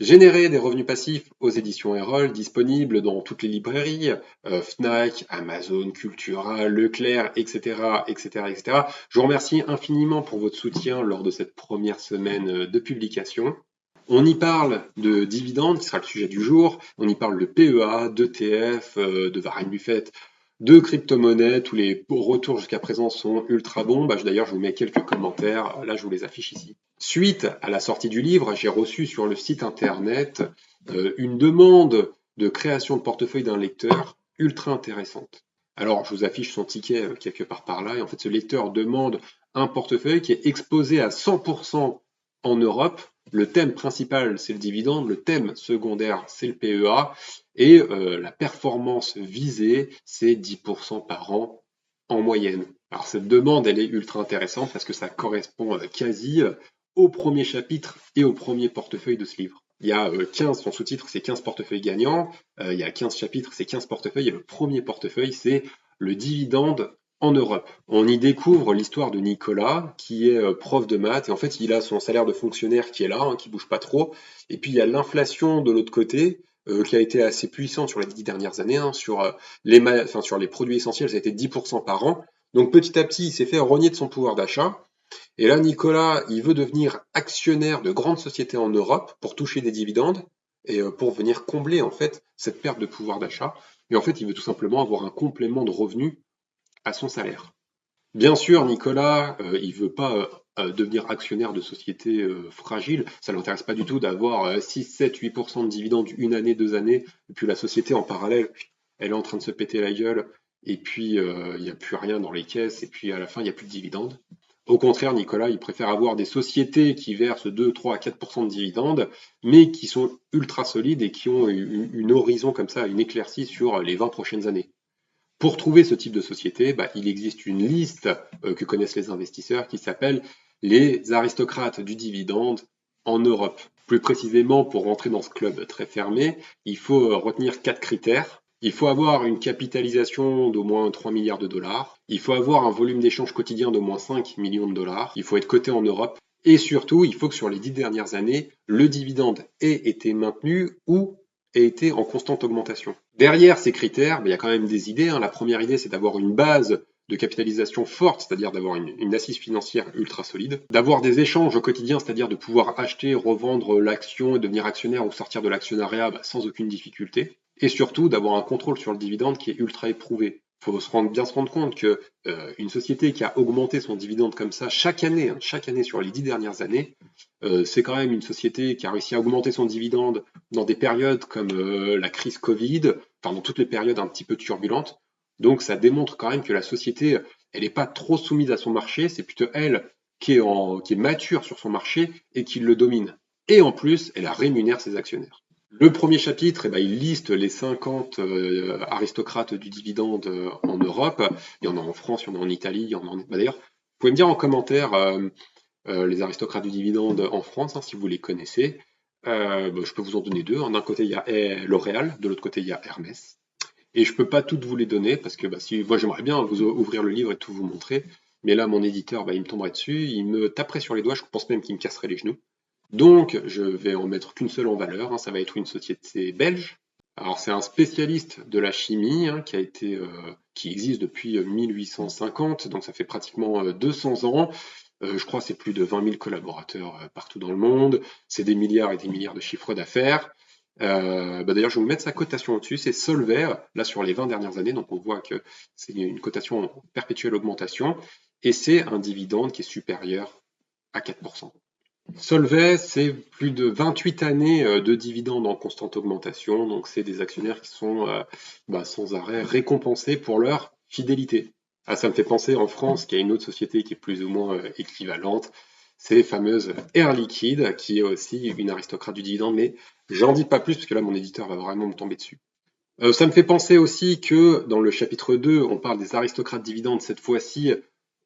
Générer des revenus passifs aux éditions Erol, disponibles dans toutes les librairies, Fnac, Amazon, Cultura, Leclerc, etc., etc., etc. Je vous remercie infiniment pour votre soutien lors de cette première semaine de publication. On y parle de dividendes, qui sera le sujet du jour. On y parle de PEA, d'ETF, de Warren Buffett, de crypto-monnaies. Tous les retours jusqu'à présent sont ultra bons. D'ailleurs, je vous mets quelques commentaires. Là, je vous les affiche ici. Suite à la sortie du livre, j'ai reçu sur le site internet une demande de création de portefeuille d'un lecteur ultra intéressante. Alors, je vous affiche son ticket quelque part par là. Et en fait, ce lecteur demande un portefeuille qui est exposé à 100% en Europe. Le thème principal, c'est le dividende. Le thème secondaire, c'est le PEA. Et la performance visée, c'est 10% par an en moyenne. Alors cette demande, elle est ultra intéressante parce que ça correspond quasi au premier chapitre et au premier portefeuille de ce livre. Il y a 15, son sous-titre, c'est 15 portefeuilles gagnants. Il y a 15 chapitres, c'est 15 portefeuilles. Et le premier portefeuille, c'est le dividende en Europe. On y découvre l'histoire de Nicolas, qui est prof de maths. Et en fait, il a son salaire de fonctionnaire qui est là, qui bouge pas trop. Et puis, il y a l'inflation de l'autre côté, qui a été assez puissante sur les 10 dernières années. Sur sur les produits essentiels, ça a été 10% par an. Donc, petit à petit, il s'est fait rogner de son pouvoir d'achat. Et là, Nicolas, il veut devenir actionnaire de grandes sociétés en Europe pour toucher des dividendes et pour venir combler en fait cette perte de pouvoir d'achat. Et en fait, il veut tout simplement avoir un complément de revenus à son salaire. Bien sûr, Nicolas, il veut pas devenir actionnaire de sociétés fragiles. Ça ne l'intéresse pas du tout d'avoir 6, 7, 8% de dividendes une année, 2 années, et puis la société en parallèle, elle est en train de se péter la gueule, et puis il n'y a plus rien dans les caisses, et puis à la fin, il n'y a plus de dividendes. Au contraire, Nicolas, il préfère avoir des sociétés qui versent 2, 3, 4% de dividendes, mais qui sont ultra solides et qui ont une horizon comme ça, une éclaircie sur les 20 prochaines années. Pour trouver ce type de société, il existe une liste que connaissent les investisseurs qui s'appelle les aristocrates du dividende en Europe. Plus précisément, pour rentrer dans ce club très fermé, il faut retenir 4 critères. Il faut avoir une capitalisation d'au moins 3 milliards de dollars. Il faut avoir un volume d'échange quotidien d'au moins 5 millions de dollars. Il faut être coté en Europe. Et surtout, il faut que sur les 10 dernières années, le dividende ait été maintenu ou ait été en constante augmentation. Derrière ces critères, il y a quand même des idées. La première idée, c'est d'avoir une base de capitalisation forte, c'est-à-dire d'avoir une assise financière ultra solide, d'avoir des échanges au quotidien, c'est-à-dire de pouvoir acheter, revendre l'action et devenir actionnaire ou sortir de l'actionnariat sans aucune difficulté, et surtout d'avoir un contrôle sur le dividende qui est ultra éprouvé. Il faut bien se rendre compte que une société qui a augmenté son dividende comme ça chaque année sur les 10 dernières années, c'est quand même une société qui a réussi à augmenter son dividende dans des périodes comme la crise Covid, enfin dans toutes les périodes un petit peu turbulentes. Donc ça démontre quand même que la société, elle n'est pas trop soumise à son marché, c'est plutôt elle qui est mature sur son marché et qui le domine. Et en plus, elle rémunère ses actionnaires. Le premier chapitre, il liste les 50 aristocrates du dividende en Europe. Il y en a en France, il y en a en Italie, il y en a d'ailleurs, vous pouvez me dire en commentaire les aristocrates du dividende en France, si vous les connaissez. Je peux vous en donner deux. D'un côté, il y a L'Oréal, de l'autre côté, il y a Hermès. Et je peux pas toutes vous les donner parce que si moi j'aimerais bien vous ouvrir le livre et tout vous montrer, mais là mon éditeur il me tomberait dessus, il me taperait sur les doigts, je pense même qu'il me casserait les genoux. Donc je vais en mettre qu'une seule en valeur, ça va être une société belge. Alors c'est un spécialiste de la chimie qui existe depuis 1850, donc ça fait pratiquement 200 ans. Je crois que c'est plus de 20 000 collaborateurs partout dans le monde. C'est des milliards et des milliards de chiffres d'affaires. D'ailleurs, je vais vous mettre sa cotation au-dessus. C'est Solvay, là sur les 20 dernières années. Donc on voit que c'est une cotation en perpétuelle augmentation. Et c'est un dividende qui est supérieur à 4%. Solvay, c'est plus de 28 années de dividendes en constante augmentation. Donc c'est des actionnaires qui sont sans arrêt récompensés pour leur fidélité. Ça me fait penser en France qu'il y a une autre société qui est plus ou moins équivalente, c'est les fameuses Air Liquide, qui est aussi une aristocrate du dividende, mais j'en dis pas plus parce que là mon éditeur va vraiment me tomber dessus. Ça me fait penser aussi que dans le chapitre 2, on parle des aristocrates dividendes cette fois-ci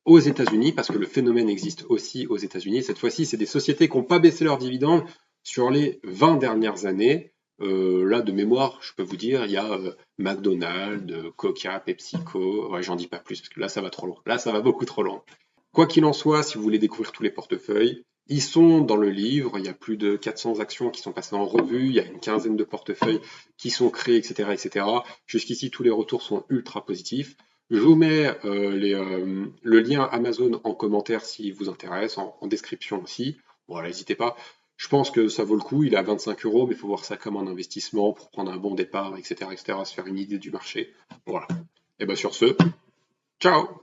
aux États-Unis, parce que le phénomène existe aussi aux États-Unis. Cette fois-ci, c'est des sociétés qui n'ont pas baissé leurs dividendes sur les 20 dernières années. Là, de mémoire, je peux vous dire, il y a McDonald's, Coca, PepsiCo. Ouais, j'en dis pas plus, parce que là, ça va trop loin. Là, ça va beaucoup trop loin. Quoi qu'il en soit, si vous voulez découvrir tous les portefeuilles, Ils sont dans le livre, il y a plus de 400 actions qui sont passées en revue, il y a une quinzaine de portefeuilles qui sont créés, etc., etc. Jusqu'ici, tous les retours sont ultra positifs. Je vous mets le lien Amazon en commentaire s'il vous intéresse, en description aussi. Voilà, n'hésitez pas. Je pense que ça vaut le coup, il est à 25 euros, mais il faut voir ça comme un investissement pour prendre un bon départ, etc., etc., se faire une idée du marché. Voilà. Et bien sur ce, ciao!